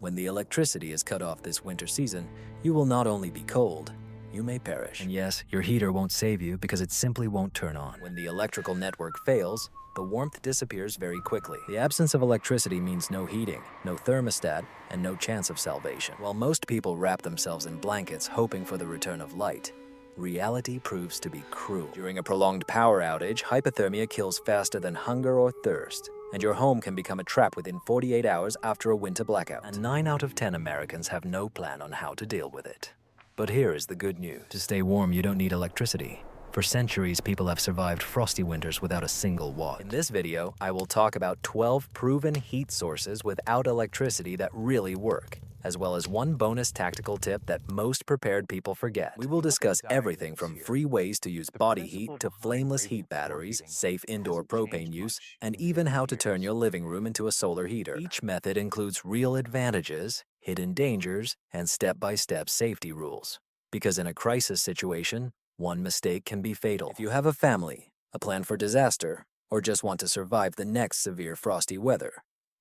When the electricity is cut off this winter season, you will not only be cold, you may perish. And yes, your heater won't save you because it simply won't turn on. When the electrical network fails, the warmth disappears very quickly. The absence of electricity means no heating, no thermostat, and no chance of salvation. While most people wrap themselves in blankets hoping for the return of light, reality proves to be cruel. During a prolonged power outage, hypothermia kills faster than hunger or thirst, and your home can become a trap within 48 hours after a winter blackout. And 9 out of 10 Americans have no plan on how to deal with it. But here is the good news. To stay warm, you don't need electricity. For centuries, people have survived frosty winters without a single watt. In this video, I will talk about 12 proven heat sources without electricity that really work, as well as one bonus tactical tip that most prepared people forget. We will discuss everything from free ways to use body heat to flameless heat batteries, safe indoor propane use, and even how to turn your living room into a solar heater. Each method includes real advantages, hidden dangers, and step-by-step safety rules. Because in a crisis situation, one mistake can be fatal. If you have a family, a plan for disaster, or just want to survive the next severe frosty weather,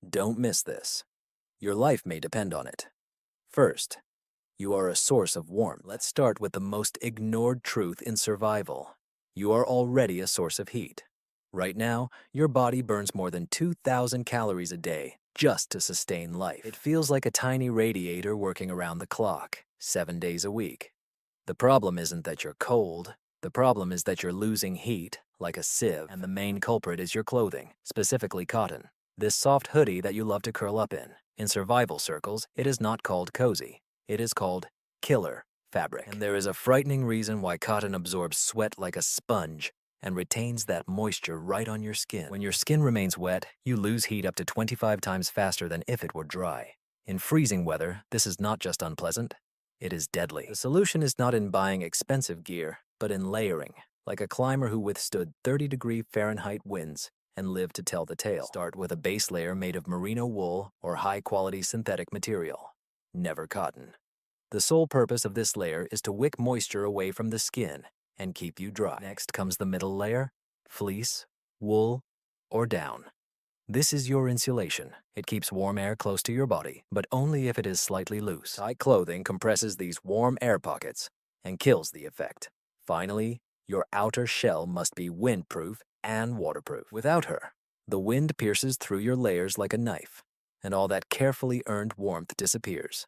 don't miss this. Your life may depend on it. First, you are a source of warmth. Let's start with the most ignored truth in survival. You are already a source of heat. Right now, your body burns more than 2,000 calories a day just to sustain life. It feels like a tiny radiator working around the clock, 7 days a week. The problem isn't that you're cold. The problem is that you're losing heat, like a sieve, and the main culprit is your clothing, specifically cotton. This soft hoodie that you love to curl up in. In survival circles, it is not called cozy. It is called killer fabric. And there is a frightening reason why cotton absorbs sweat like a sponge and retains that moisture right on your skin. When your skin remains wet, you lose heat up to 25 times faster than if it were dry. In freezing weather, this is not just unpleasant, it is deadly. The solution is not in buying expensive gear, but in layering, like a climber who withstood 30-degree Fahrenheit winds and lived to tell the tale. Start with a base layer made of merino wool or high-quality synthetic material, never cotton. The sole purpose of this layer is to wick moisture away from the skin and keep you dry. Next comes the middle layer, fleece, wool, or down. This is your insulation. It keeps warm air close to your body, but only if it is slightly loose. Tight clothing compresses these warm air pockets and kills the effect. Finally, your outer shell must be windproof and waterproof. Without her, the wind pierces through your layers like a knife, and all that carefully earned warmth disappears.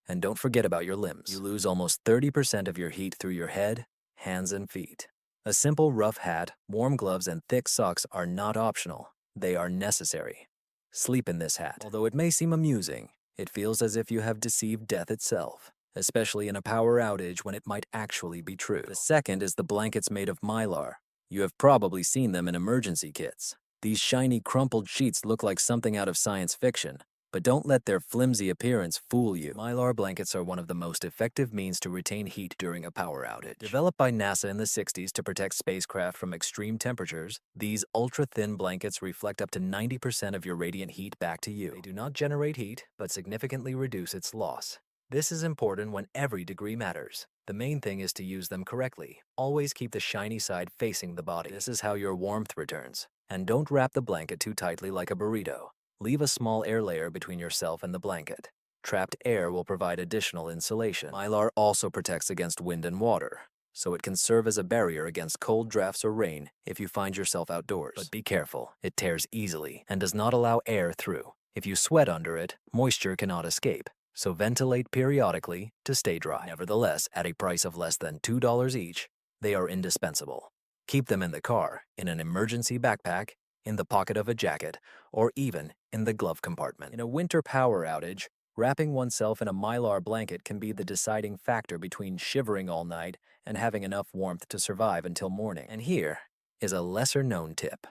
And don't forget about your limbs. You lose almost 30% of your heat through your head, hands, and feet. A simple rough hat, warm gloves, and thick socks are not optional. They are necessary. Sleep in this hat. Although it may seem amusing, it feels as if you have deceived death itself, especially in a power outage when it might actually be true. The second is the blankets made of mylar. You have probably seen them in emergency kits. These shiny, crumpled sheets look like something out of science fiction, but don't let their flimsy appearance fool you. Mylar blankets are one of the most effective means to retain heat during a power outage. Developed by NASA in the 60s to protect spacecraft from extreme temperatures, these ultra-thin blankets reflect up to 90% of your radiant heat back to you. They do not generate heat, but significantly reduce its loss. This is important when every degree matters. The main thing is to use them correctly. Always keep the shiny side facing the body. This is how your warmth returns. And don't wrap the blanket too tightly like a burrito. Leave a small air layer between yourself and the blanket. Trapped air will provide additional insulation. Mylar also protects against wind and water, so it can serve as a barrier against cold drafts or rain if you find yourself outdoors. But be careful, it tears easily and does not allow air through. If you sweat under it, moisture cannot escape, so ventilate periodically to stay dry. Nevertheless, at a price of less than $2 each, they are indispensable. Keep them in the car, in an emergency backpack, in the pocket of a jacket, or even in the glove compartment. In a winter power outage, wrapping oneself in a mylar blanket can be the deciding factor between shivering all night and having enough warmth to survive until morning. And here is a lesser-known tip.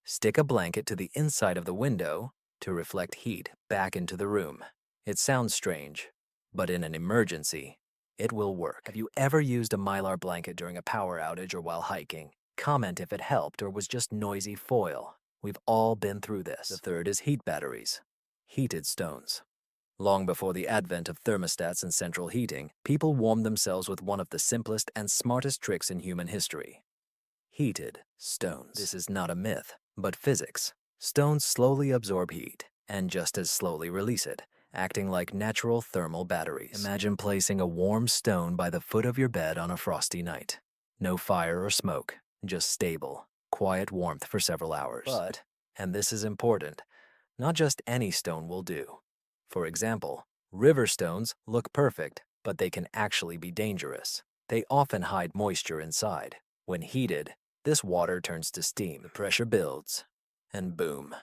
Stick a blanket to the inside of the window to reflect heat back into the room. It sounds strange, but in an emergency, it will work. Have you ever used a mylar blanket during a power outage or while hiking? Comment if it helped or was just noisy foil. We've all been through this. The third is heat batteries, heated stones. Long before the advent of thermostats and central heating, people warmed themselves with one of the simplest and smartest tricks in human history: heated stones. This is not a myth, but physics. Stones slowly absorb heat and just as slowly release it, acting like natural thermal batteries. Imagine placing a warm stone by the foot of your bed on a frosty night. No fire or smoke, just stable, quiet warmth for several hours. But, and this is important, not just any stone will do. For example, river stones look perfect, but they can actually be dangerous. They often hide moisture inside. When heated, this water turns to steam. The pressure builds, and boom,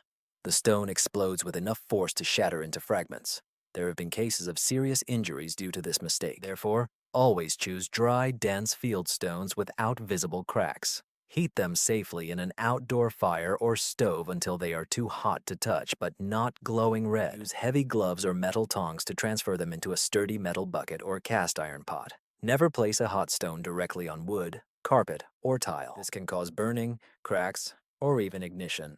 the stone explodes with enough force to shatter into fragments. There have been cases of serious injuries due to this mistake. Therefore, always choose dry, dense field stones without visible cracks. Heat them safely in an outdoor fire or stove until they are too hot to touch but not glowing red. Use heavy gloves or metal tongs to transfer them into a sturdy metal bucket or cast iron pot. Never place a hot stone directly on wood, carpet, or tile. This can cause burning, cracks, or even ignition.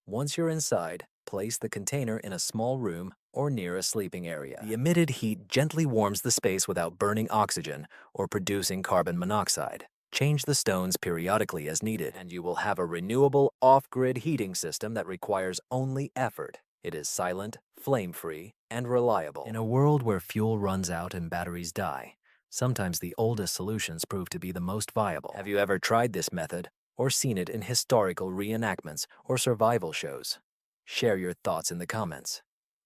Once you're inside, place the container in a small room or near a sleeping area. The emitted heat gently warms the space without burning oxygen or producing carbon monoxide. Change the stones periodically as needed, and you will have a renewable off-grid heating system that requires only effort. It is silent, flame-free, and reliable. In a world where fuel runs out and batteries die, sometimes the oldest solutions prove to be the most viable. Have you ever tried this method or seen it in historical reenactments or survival shows? Share your thoughts in the comments.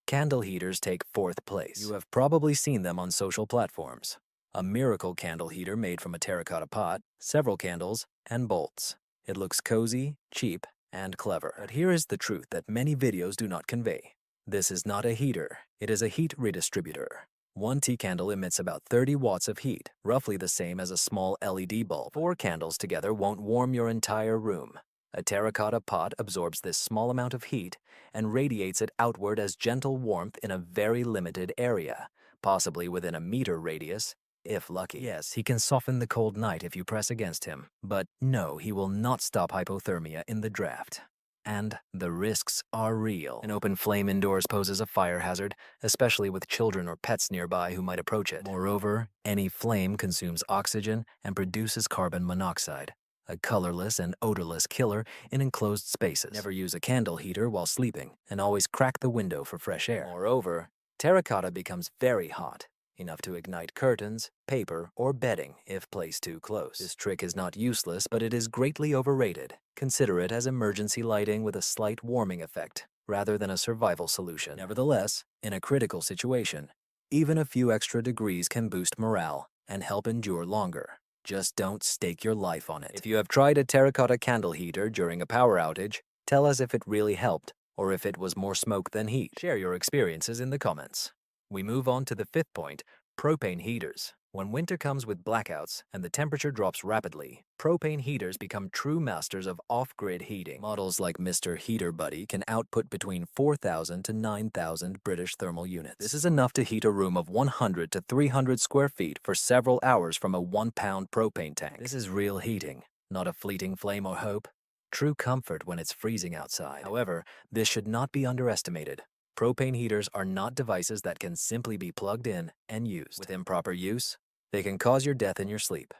Candle heaters take fourth place. You have probably seen them on social platforms. A miracle candle heater made from a terracotta pot, several candles, and bolts. It looks cozy, cheap, and clever. But here is the truth that many videos do not convey. This is not a heater, it is a heat redistributor. One tea candle emits about 30 watts of heat, roughly the same as a small LED bulb. 4 candles together won't warm your entire room. A terracotta pot absorbs this small amount of heat and radiates it outward as gentle warmth in a very limited area, possibly within a meter radius, if lucky. Yes, he can soften the cold night if you press against him, but no, he will not stop hypothermia in the draft. And the risks are real. An open flame indoors poses a fire hazard, especially with children or pets nearby who might approach it. Moreover, any flame consumes oxygen and produces carbon monoxide, a colorless and odorless killer in enclosed spaces. Never use a candle heater while sleeping, and always crack the window for fresh air. Moreover, terracotta becomes very hot, enough to ignite curtains, paper, or bedding if placed too close. This trick is not useless, but it is greatly overrated. Consider it as emergency lighting with a slight warming effect, rather than a survival solution. Nevertheless, in a critical situation, even a few extra degrees can boost morale and help endure longer. Just don't stake your life on it. If you have tried a terracotta candle heater during a power outage, tell us if it really helped, or if it was more smoke than heat. Share your experiences in the comments. We move on to the 5th point, propane heaters. When winter comes with blackouts and the temperature drops rapidly, propane heaters become true masters of off-grid heating. Models like Mr. Heater Buddy can output between 4,000 to 9,000 British thermal units. This is enough to heat a room of 100 to 300 square feet for several hours from a 1-pound propane tank. This is real heating, not a fleeting flame or hope. True comfort when it's freezing outside. However, this should not be underestimated. Propane heaters are not devices that can simply be plugged in and used. With improper use, they can cause your death in your sleep.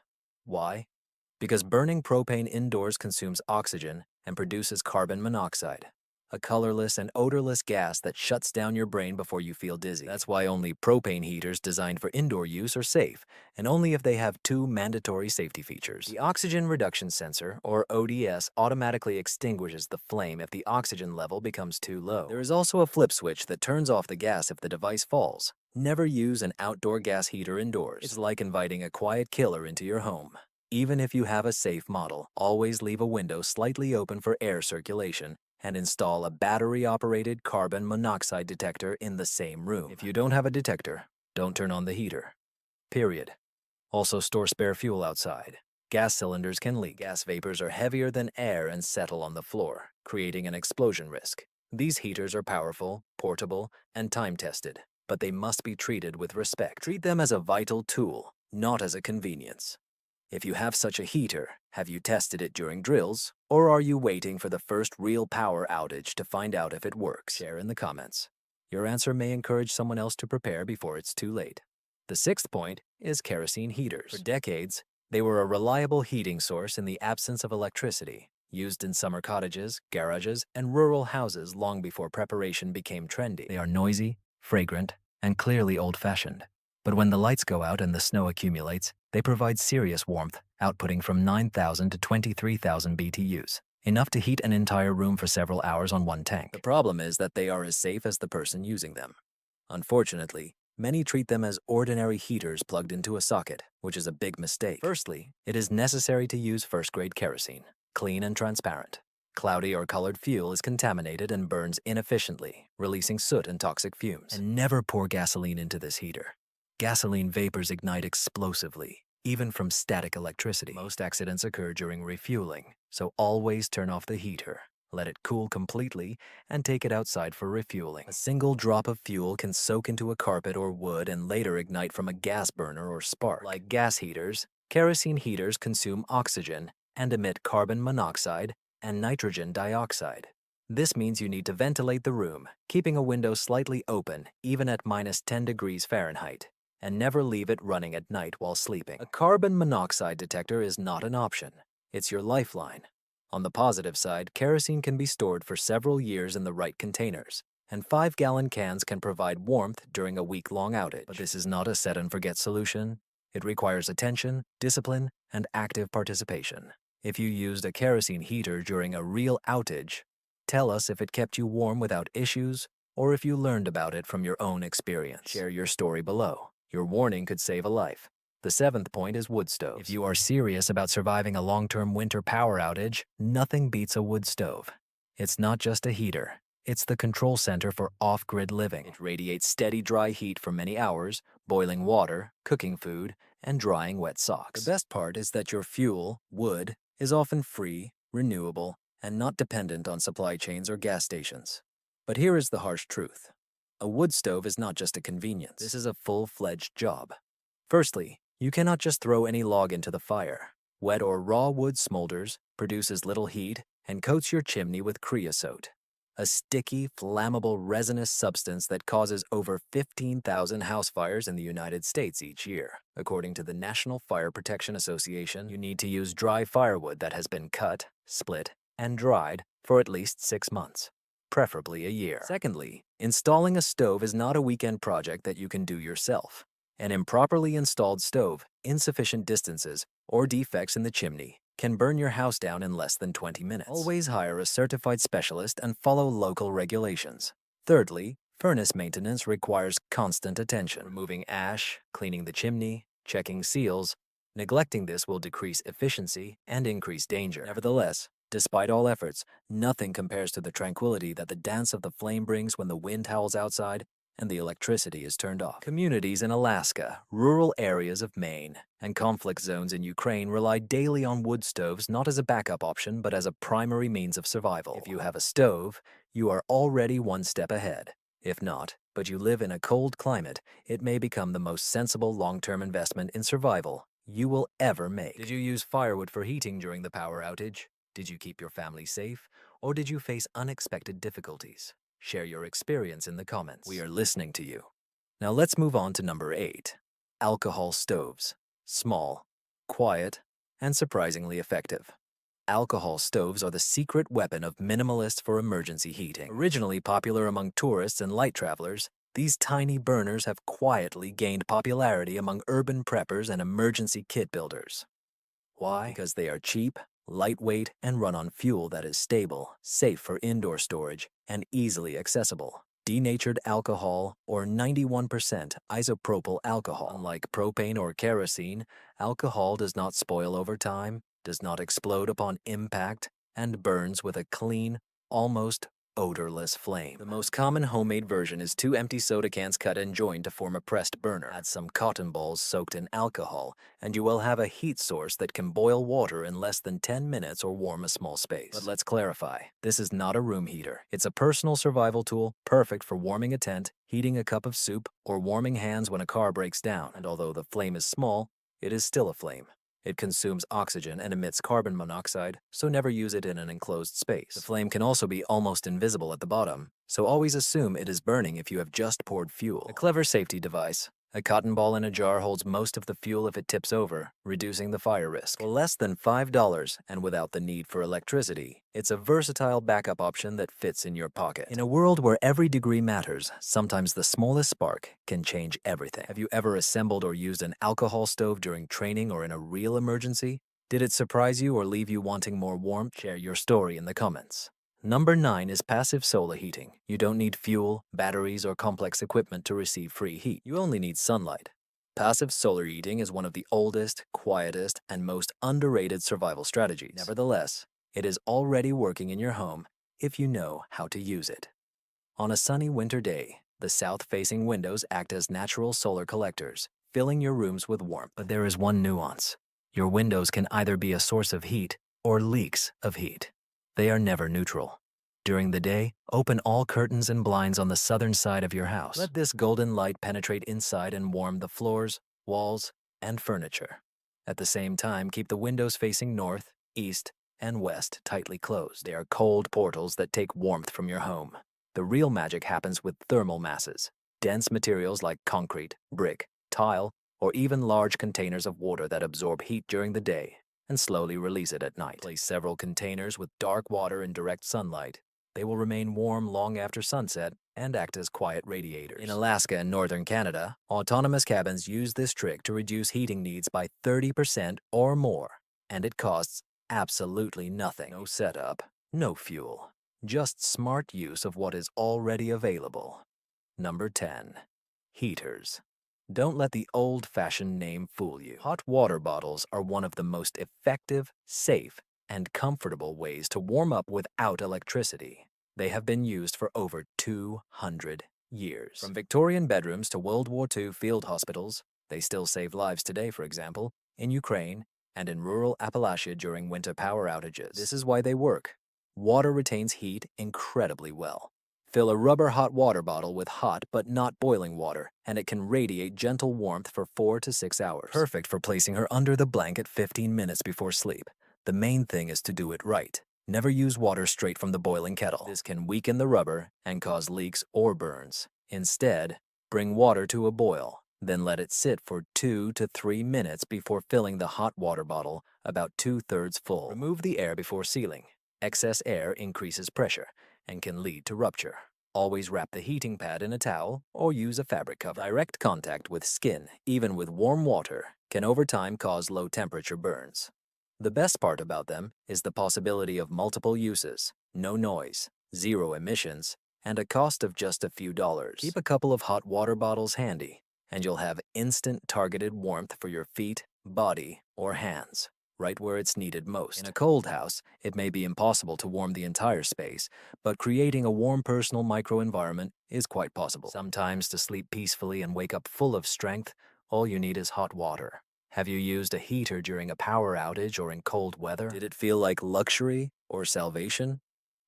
Why? Because burning propane indoors consumes oxygen and produces carbon monoxide, a colorless and odorless gas that shuts down your brain before you feel dizzy. That's why only propane heaters designed for indoor use are safe, and only if they have 2 mandatory safety features. The oxygen reduction sensor, or ODS, automatically extinguishes the flame if the oxygen level becomes too low. There is also a flip switch that turns off the gas if the device falls. Never use an outdoor gas heater indoors. It's like inviting a quiet killer into your home. Even if you have a safe model, always leave a window slightly open for air circulation and install a battery-operated carbon monoxide detector in the same room. If you don't have a detector, don't turn on the heater. Period. Also store spare fuel outside. Gas cylinders can leak. Gas vapors are heavier than air and settle on the floor, creating an explosion risk. These heaters are powerful, portable, and time-tested, but they must be treated with respect. Treat them as a vital tool, not as a convenience. If you have such a heater, have you tested it during drills, or are you waiting for the first real power outage to find out if it works? Share in the comments. Your answer may encourage someone else to prepare before it's too late. The 6th point is kerosene heaters. For decades, they were a reliable heating source in the absence of electricity, used in summer cottages, garages, and rural houses long before preparation became trendy. They are noisy, fragrant, and clearly old-fashioned. But when the lights go out and the snow accumulates, they provide serious warmth, outputting from 9,000 to 23,000 BTUs, enough to heat an entire room for several hours on one tank. The problem is that they are as safe as the person using them. Unfortunately, many treat them as ordinary heaters plugged into a socket, which is a big mistake. Firstly, it is necessary to use first-grade kerosene, clean and transparent. Cloudy or colored fuel is contaminated and burns inefficiently, releasing soot and toxic fumes. And never pour gasoline into this heater. Gasoline vapors ignite explosively, even from static electricity. Most accidents occur during refueling, so always turn off the heater. Let it cool completely and take it outside for refueling. A single drop of fuel can soak into a carpet or wood and later ignite from a gas burner or spark. Like gas heaters, kerosene heaters consume oxygen and emit carbon monoxide and nitrogen dioxide. This means you need to ventilate the room, keeping a window slightly open even at -10 degrees Fahrenheit, and never leave it running at night while sleeping. A carbon monoxide detector is not an option. It's your lifeline. On the positive side, kerosene can be stored for several years in the right containers, and 5-gallon cans can provide warmth during a week-long outage. But this is not a set-and-forget solution. It requires attention, discipline, and active participation. If you used a kerosene heater during a real outage, tell us if it kept you warm without issues or if you learned about it from your own experience. Share your story below. Your warning could save a life. The 7th point is wood stoves. If you are serious about surviving a long-term winter power outage, nothing beats a wood stove. It's not just a heater. It's the control center for off-grid living. It radiates steady, dry heat for many hours, boiling water, cooking food, and drying wet socks. The best part is that your fuel, wood, is often free, renewable, and not dependent on supply chains or gas stations. But here is the harsh truth. A wood stove is not just a convenience. This is a full-fledged job. Firstly, you cannot just throw any log into the fire. Wet or raw wood smolders, produces little heat, and coats your chimney with creosote, a sticky, flammable, resinous substance that causes over 15,000 house fires in the United States each year. According to the National Fire Protection Association, you need to use dry firewood that has been cut, split, and dried for at least 6 months, preferably a year. Secondly, installing a stove is not a weekend project that you can do yourself. An improperly installed stove, insufficient distances, or defects in the chimney can burn your house down in less than 20 minutes. Always hire a certified specialist and follow local regulations. Thirdly, furnace maintenance requires constant attention. Removing ash, cleaning the chimney, checking seals. Neglecting this will decrease efficiency and increase danger. Nevertheless, despite all efforts, nothing compares to the tranquility that the dance of the flame brings when the wind howls outside and the electricity is turned off. Communities in Alaska, rural areas of Maine, and conflict zones in Ukraine rely daily on wood stoves not as a backup option but as a primary means of survival. If you have a stove, you are already one step ahead. If not, but you live in a cold climate, it may become the most sensible long-term investment in survival you will ever make. Did you use firewood for heating during the power outage? Did you keep your family safe? Or did you face unexpected difficulties? Share your experience in the comments. We are listening to you. Now let's move on to number 8. Alcohol stoves. Small, quiet, and surprisingly effective. Alcohol stoves are the secret weapon of minimalists for emergency heating. Originally popular among tourists and light travelers, these tiny burners have quietly gained popularity among urban preppers and emergency kit builders. Why? Because they are cheap, lightweight, and run on fuel that is stable, safe for indoor storage, and easily accessible. Denatured alcohol, or 91% isopropyl alcohol. Unlike propane or kerosene, alcohol does not spoil over time, does not explode upon impact, and burns with a clean, almost odorless flame. The most common homemade version is 2 empty soda cans cut and joined to form a pressed burner. Add some cotton balls soaked in alcohol, and you will have a heat source that can boil water in less than 10 minutes or warm a small space. But let's clarify, this is not a room heater. It's a personal survival tool, perfect for warming a tent, heating a cup of soup, or warming hands when a car breaks down. And although the flame is small, it is still a flame. It consumes oxygen and emits carbon monoxide, so never use it in an enclosed space. The flame can also be almost invisible at the bottom, so always assume it is burning if you have just poured fuel. A clever safety device. A cotton ball in a jar holds most of the fuel if it tips over, reducing the fire risk. For less than $5 and without the need for electricity, it's a versatile backup option that fits in your pocket. In a world where every degree matters, sometimes the smallest spark can change everything. Have you ever assembled or used an alcohol stove during training or in a real emergency? Did it surprise you or leave you wanting more warmth? Share your story in the comments. Number 9 is passive solar heating. You don't need fuel, batteries, or complex equipment to receive free heat. You only need sunlight. Passive solar heating is one of the oldest, quietest, and most underrated survival strategies. Nevertheless, it is already working in your home if you know how to use it. On a sunny winter day, the south-facing windows act as natural solar collectors, filling your rooms with warmth. But there is one nuance. Your windows can either be a source of heat or leaks of heat. They are never neutral. During the day, open all curtains and blinds on the southern side of your house. Let this golden light penetrate inside and warm the floors, walls, and furniture. At the same time, keep the windows facing north, east, and west tightly closed. They are cold portals that take warmth from your home. The real magic happens with thermal masses, dense materials like concrete, brick, tile, or even large containers of water that absorb heat during the day and slowly release it at night. Place several containers with dark water in direct sunlight. They will remain warm long after sunset and act as quiet radiators. In Alaska and northern Canada, autonomous cabins use this trick to reduce heating needs by 30% or more, and it costs absolutely nothing. No setup, no fuel, just smart use of what is already available. Number 10. Heaters. Don't let the old-fashioned name fool you. Hot water bottles are one of the most effective, safe, and comfortable ways to warm up without electricity. They have been used for over 200 years. From Victorian bedrooms to World War II field hospitals, they still save lives today, for example, in Ukraine and in rural Appalachia during winter power outages. This is why they work. Water retains heat incredibly well. Fill a rubber hot water bottle with hot but not boiling water, and it can radiate gentle warmth for 4 to 6 hours. Perfect for placing her under the blanket 15 minutes before sleep. The main thing is to do it right. Never use water straight from the boiling kettle. This can weaken the rubber and cause leaks or burns. Instead, bring water to a boil, then let it sit for 2 to 3 minutes before filling the hot water bottle about 2/3 full. Remove the air before sealing. Excess air increases pressure and can lead to rupture. Always wrap the heating pad in a towel or use a fabric cover. Direct contact with skin, even with warm water, can over time cause low temperature burns. The best part about them is the possibility of multiple uses, no noise, zero emissions, and a cost of just a few dollars. Keep a couple of hot water bottles handy, and you'll have instant targeted warmth for your feet, body, or hands, right where it's needed most. In a cold house, it may be impossible to warm the entire space, but creating a warm personal microenvironment is quite possible. Sometimes to sleep peacefully and wake up full of strength, all you need is hot water. Have you used a heater during a power outage or in cold weather? Did it feel like luxury or salvation?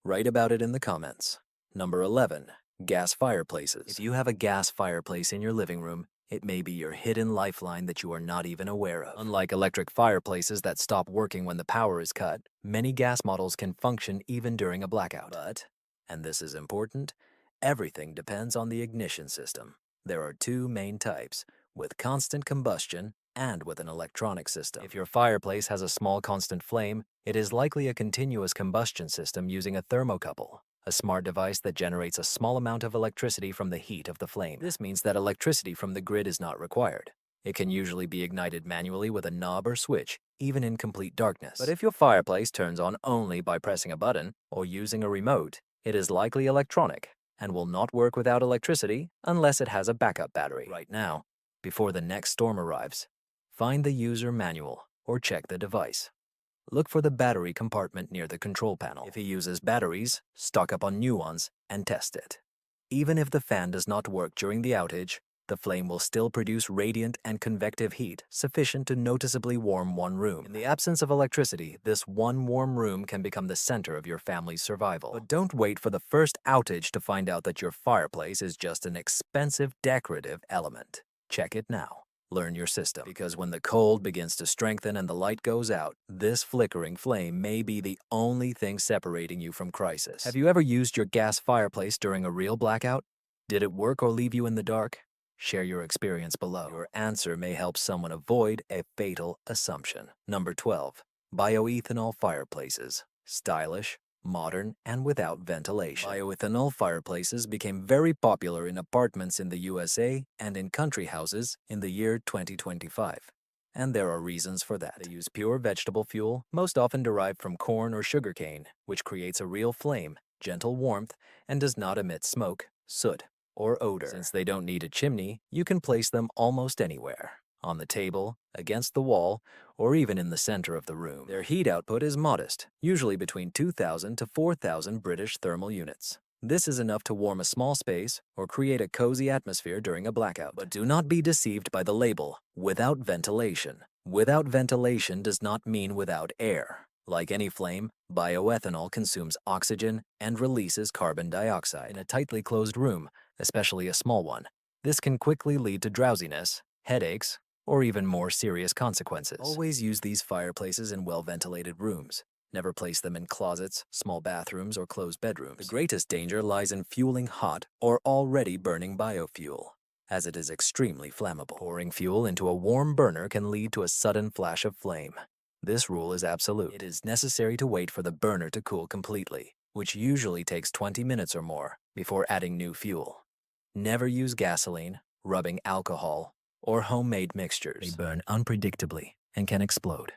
Write about it in the comments. Number 11. Gas fireplaces. If you have a gas fireplace in your living room, it may be your hidden lifeline that you are not even aware of. Unlike electric fireplaces that stop working when the power is cut, many gas models can function even during a blackout. But, and this is important, everything depends on the ignition system. There are 2 main types, with constant combustion and with an electronic system. If your fireplace has a small constant flame, it is likely a continuous combustion system using a thermocouple, a smart device that generates a small amount of electricity from the heat of the flame. This means that electricity from the grid is not required. It can usually be ignited manually with a knob or switch, even in complete darkness. But if your fireplace turns on only by pressing a button or using a remote, it is likely electronic and will not work without electricity unless it has a backup battery. Right now, before the next storm arrives, find the user manual or check the device. Look for the battery compartment near the control panel. If it uses batteries, stock up on new ones and test it. Even if the fan does not work during the outage, the flame will still produce radiant and convective heat sufficient to noticeably warm one room. In the absence of electricity, this one warm room can become the center of your family's survival. But don't wait for the first outage to find out that your fireplace is just an expensive decorative element. Check it now. Learn your system, because when the cold begins to strengthen and the light goes out, this flickering flame may be the only thing separating you from crisis. Have you ever used your gas fireplace during a real blackout? Did it work or leave you in the dark? Share your experience below. Your answer may help someone avoid a fatal assumption. Number 12. Bioethanol fireplaces. Stylish, modern, and without ventilation. Bioethanol fireplaces became very popular in apartments in the USA and in country houses in the year 2025. And there are reasons for that. They use pure vegetable fuel, most often derived from corn or sugarcane, which creates a real flame, gentle warmth, and does not emit smoke, soot, or odor. Since they don't need a chimney, you can place them almost anywhere. On the table, against the wall, or even in the center of the room. Their heat output is modest, usually between 2,000 to 4,000 British thermal units. This is enough to warm a small space or create a cozy atmosphere during a blackout. But do not be deceived by the label, without ventilation. Without ventilation does not mean without air. Like any flame, bioethanol consumes oxygen and releases carbon dioxide. In a tightly closed room, especially a small one, this can quickly lead to drowsiness, headaches, or even more serious consequences. Always use these fireplaces in well-ventilated rooms. Never place them in closets, small bathrooms, or closed bedrooms. The greatest danger lies in fueling hot or already burning biofuel, as it is extremely flammable. Pouring fuel into a warm burner can lead to a sudden flash of flame. This rule is absolute. It is necessary to wait for the burner to cool completely, which usually takes 20 minutes or more before adding new fuel. Never use gasoline, rubbing alcohol, or homemade mixtures. They burn unpredictably and can explode.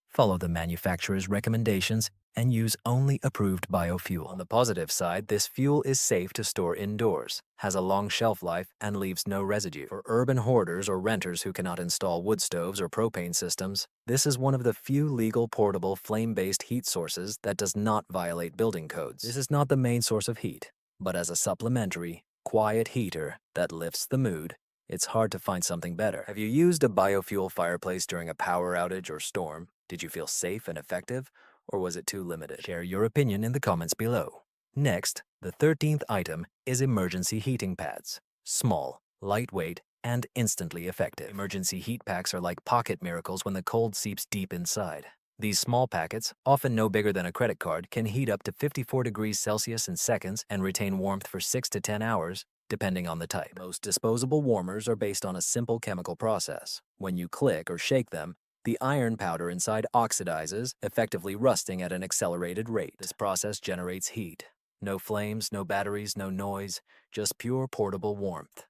Follow the manufacturer's recommendations and use only approved biofuel. On the positive side, this fuel is safe to store indoors, has a long shelf life, and leaves no residue. For urban hoarders or renters who cannot install wood stoves or propane systems, this is one of the few legal portable flame-based heat sources that does not violate building codes. This is not the main source of heat, but as a supplementary, quiet heater that lifts the mood, it's hard to find something better. Have you used a biofuel fireplace during a power outage or storm? Did you feel safe and effective, or was it too limited? Share your opinion in the comments below. Next, the 13th item is emergency heating pads. Small, lightweight, and instantly effective. Emergency heat packs are like pocket miracles when the cold seeps deep inside. These small packets, often no bigger than a credit card, can heat up to 54 degrees Celsius in seconds and retain warmth for 6 to 10 hours, depending on the type. Most disposable warmers are based on a simple chemical process. When you click or shake them, the iron powder inside oxidizes, effectively rusting at an accelerated rate. This process generates heat. No flames, no batteries, no noise, just pure portable warmth.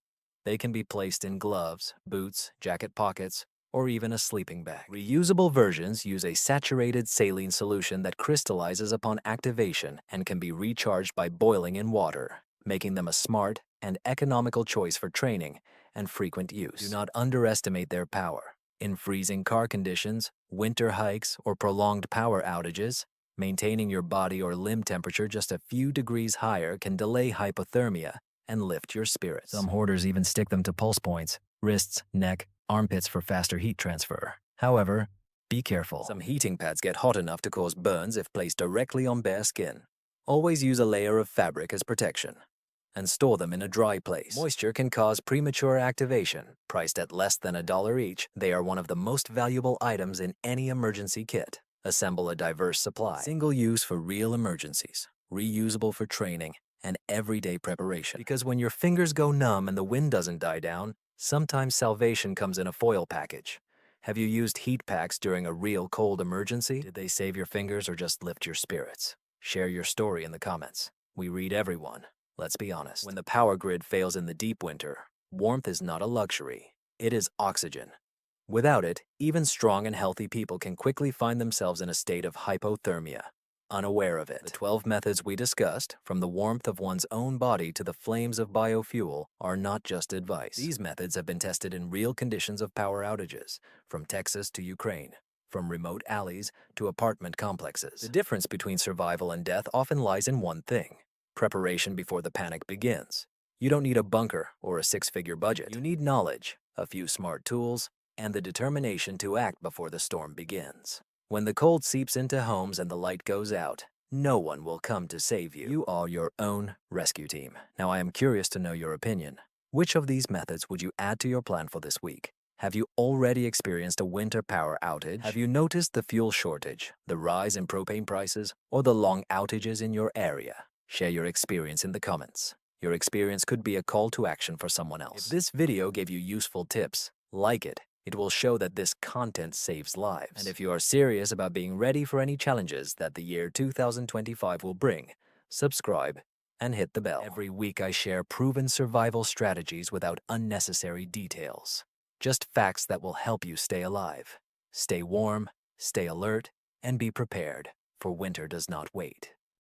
They can be placed in gloves, boots, jacket pockets, or even a sleeping bag. Reusable versions use a saturated saline solution that crystallizes upon activation and can be recharged by boiling in water, making them a smart and economical choice for training and frequent use. Do not underestimate their power. In freezing car conditions, winter hikes, or prolonged power outages, maintaining your body or limb temperature just a few degrees higher can delay hypothermia and lift your spirits. Some hoarders even stick them to pulse points, wrists, neck, armpits for faster heat transfer. However, be careful. Some heating pads get hot enough to cause burns if placed directly on bare skin. Always use a layer of fabric as protection, and store them in a dry place. Moisture can cause premature activation. Priced at less than $1 each, they are one of the most valuable items in any emergency kit. Assemble a diverse supply. Single use for real emergencies, reusable for training, and everyday preparation. Because when your fingers go numb and the wind doesn't die down, sometimes salvation comes in a foil package. Have you used heat packs during a real cold emergency? Did they save your fingers or just lift your spirits? Share your story in the comments. We read everyone. Let's be honest. When the power grid fails in the deep winter, warmth is not a luxury. It is oxygen. Without it, even strong and healthy people can quickly find themselves in a state of hypothermia, unaware of it. The 12 methods we discussed, from the warmth of one's own body to the flames of biofuel, are not just advice. These methods have been tested in real conditions of power outages, from Texas to Ukraine, from remote alleys to apartment complexes. The difference between survival and death often lies in one thing: preparation before the panic begins. You don't need a bunker or a six-figure budget. You need knowledge, a few smart tools, and the determination to act before the storm begins. When the cold seeps into homes and the light goes out, no one will come to save you. You are your own rescue team. Now, I am curious to know your opinion. Which of these methods would you add to your plan for this week? Have you already experienced a winter power outage? Have you noticed the fuel shortage, the rise in propane prices, or the long outages in your area? Share your experience in the comments. Your experience could be a call to action for someone else. If this video gave you useful tips, like it. It will show that this content saves lives. And if you are serious about being ready for any challenges that the year 2025 will bring, subscribe and hit the bell. Every week I share proven survival strategies without unnecessary details. Just facts that will help you stay alive, stay warm, stay alert, and be prepared, for winter does not wait.